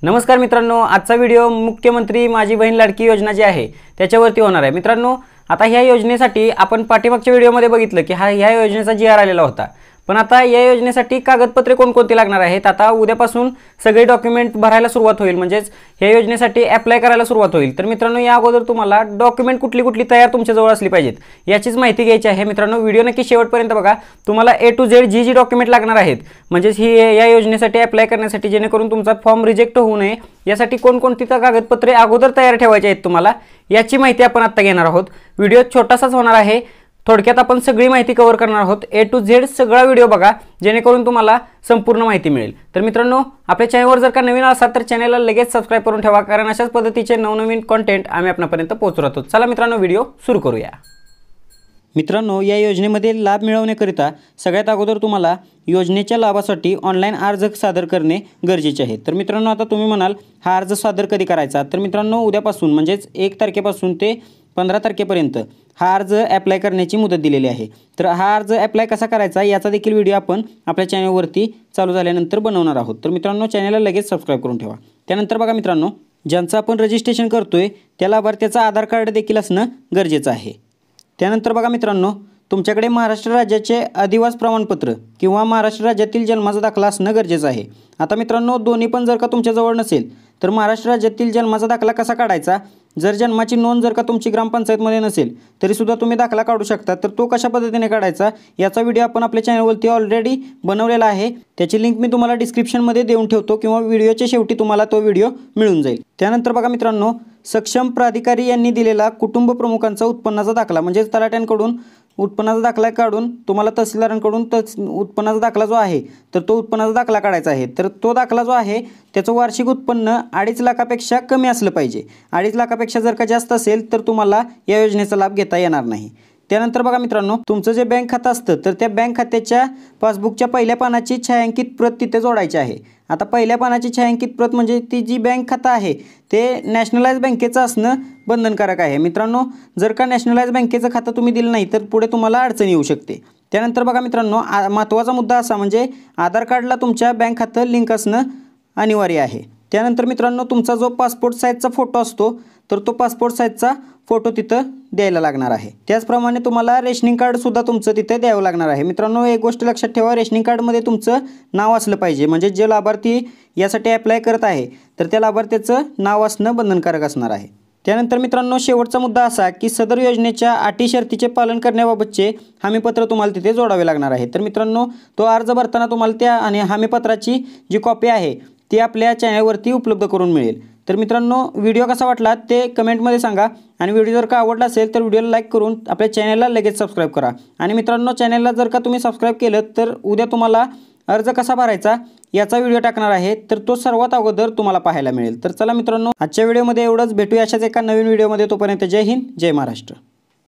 नमस्कार मित्रांनो, आजचा व्हिडिओ मुख्यमंत्री माझी बहीण लाडकी योजना जी आहे त्याच्यावरती होणार आहे। मित्रांनो, आता ह्या योजनेसाठी आपण पाठीमागच्या व्हिडिओमध्ये बघितलं की ह्या योजनेचा GR आलेला होता, पण आता या योजनेसाठी कागदपत्रे कोणकोणती लागणार आहेत। आता उद्यापासून सगळे डॉक्युमेंट भरायला सुरुवात होईल, म्हणजेच ह्या योजनेसाठी अप्लाय करायला सुरुवात होईल। तर मित्रांनो, या अगोदर तुम्हाला डॉक्युमेंट कुठली तयार तुमच्या जवळ असली पाहिजेत याचीच माहिती घ्यायची आहे। मित्रांनो, व्हिडिओ नक्की शेवटपर्यंत बघा। तुम्हाला A to Z जी डॉक्युमेंट लागणार आहेत, म्हणजेच ही या योजनेसाठी अप्लाय करण्यासाठी, जेणेकरून तुमचा फॉर्म रिजेक्ट होऊ नये यासाठी कोणकोणती कागदपत्रे अगोदर तयार ठेवायची आहेत तुम्हाला, याची माहिती आपण आता घेणार आहोत। व्हिडिओ छोटासाच होणार आहे, थोडक्यात आपण सगळी माहिती कव्हर करणार आहोत। A to Z सगळा व्हिडिओ बघा, जेणेकरून तुम्हाला संपूर्ण माहिती मिळेल। तर मित्रांनो, आपल्या चॅनलवर जर का नवीन असाल तर चॅनलला लगेच सबस्क्राइब करून ठेवा, कारण अशाच पद्धतीचे नवनवीन कंटेंट आम्ही आपल्यापर्यंत पोहोचवत राहतो। चला मित्रांनो, व्हिडिओ सुरू करूया। मित्रांनो, या योजनेमध्ये लाभ मिळवण्याकरिता सगळ्यात अगोदर तुम्हाला योजनेच्या लाभासाठी ऑनलाईन अर्ज सादर करणे गरजेचे आहे। तर मित्रांनो, आता तुम्ही म्हणाल हा अर्ज सादर कधी करायचा, तर मित्रांनो, उद्यापासून म्हणजेच 1 तारखेपासून ते 15 तारखेपर्यंत हा अर्ज अप्लाय करण्याची मुदत दिलेली आहे। तर हा अर्ज अप्लाय कसा करायचा याचा देखील व्हिडिओ आपण आपल्या चॅनलवरती चालू झाल्यानंतर बनवणार आहोत। तर मित्रांनो, चॅनलला लगेच सबस्क्राइब करून ठेवा। त्यानंतर बघा मित्रांनो, ज्यांचं आपण रजिस्ट्रेशन करतोय त्या लाभार्थ्याचं आधार कार्ड देखील असणं गरजेचं आहे। त्यानंतर बघा मित्रांनो, तुमच्याकडे महाराष्ट्र राज्याचे अधिवास प्रमाणपत्र किंवा महाराष्ट्र राज्यातील जन्माचा दाखला असणं गरजेचं आहे। आता मित्रांनो, दोन्ही पण जर का तुमच्याजवळ नसेल तर महाराष्ट्र राज्यातील जन्माचा दाखला कसा काढायचा, जर जन्माची नोंद जर का तुमची ग्रामपंचायतमध्ये नसेल तरीसुद्धा तुम्ही दाखला काढू शकता। तर तो कशा पद्धतीने काढायचा याचा व्हिडिओ आपण आपल्या चॅनलवरती ऑलरेडी बनवलेला आहे, त्याची लिंक मी तुम्हाला डिस्क्रिप्शनमध्ये देऊन ठेवतो किंवा व्हिडिओच्या शेवटी तुम्हाला तो व्हिडिओ मिळून जाईल। त्यानंतर बघा मित्रांनो, सक्षम प्राधिकारी यांनी दिलेला कुटुंब प्रमुखांचा उत्पन्नाचा दाखला, म्हणजेच तलाठ्यांकडून उत्पन्नाचा दाखला काढून तुम्हाला तहसीलदारांकडून उत्पन्नाचा दाखला जो आहे तर तो उत्पन्नाचा दाखला काढायचा आहे। तर तो दाखला जो आहे त्याचं वार्षिक उत्पन्न 2.5 लाखापेक्षा कमी असलं पाहिजे। 2.5 लाखापेक्षा जर का जास्त असेल तर तुम्हाला या योजनेचा लाभ घेता येणार नाही। त्यानंतर बघा मित्रांनो, तुमचं जे बँक खातं असतं तर त्या बँक खात्याच्या पासबुकच्या पहिल्या पानाची छायांकित प्रत तिथे जोडायची आहे। आता पहिल्या पानाची छायांकित प्रत म्हणजे ती जी बँक खातं आहे ते नॅशनलाइज बँकेचं असणं बंधनकारक आहे। मित्रांनो, जर का नॅशनलाइज बँकेचं खातं तुम्ही दिलं नाही तर पुढे तुम्हाला अडचण येऊ शकते। त्यानंतर बघा मित्रांनो, महत्त्वाचा मुद्दा असा म्हणजे आधार कार्डला तुमच्या बँक खातं लिंक असणं अनिवार्य आहे। त्यानंतर मित्रांनो, तुमचा जो पासपोर्ट साईजचा फोटो असतो तर तो पासपोर्ट साईजचा फोटो तिथं द्यायला लागणार आहे। त्याचप्रमाणे तुम्हाला रेशनिंग कार्डसुद्धा तुमचं तिथे द्यावं लागणार आहे। मित्रांनो, एक गोष्ट लक्षात ठेवा, रेशनिंग कार्डमध्ये तुमचं नाव असलं पाहिजे, म्हणजे जे लाभार्थी यासाठी अप्लाय करत आहे तर त्या लाभार्थ्याचं नाव असणं बंधनकारक असणार आहे। त्यानंतर मित्रांनो, शेवटचा मुद्दा असा की सदर योजनेच्या अटी शर्तीचे पालन करण्याबाबतचे हमीपत्र तुम्हाला तिथे जोडावे लागणार आहे। तर मित्रांनो, तो अर्ज भरताना तुम्हाला त्या आणि हमीपत्राची जी कॉपी आहे ती आपल्या चॅनलवरती उपलब्ध करून मिळेल। तर मित्रांनो, व्हिडिओ कसा वाटला ते कमेंटमध्ये सांगा, आणि व्हिडिओ जर का आवडला असेल तर व्हिडिओला लाईक करून आपल्या चॅनलला लगेच सबस्क्राईब करा। आणि मित्रांनो, चॅनलला जर का तुम्ही सबस्क्राईब केलं तर उद्या तुम्हाला अर्ज कसा भरायचा याचा व्हिडिओ टाकणार आहे, तर तो सर्वात अगोदर तुम्हाला पाहायला मिळेल। तर चला मित्रांनो, आजच्या व्हिडिओमध्ये एवढंच, भेटूया अशाच एका नवीन व्हिडिओमध्ये। तोपर्यंत जय हिंद, जय महाराष्ट्र।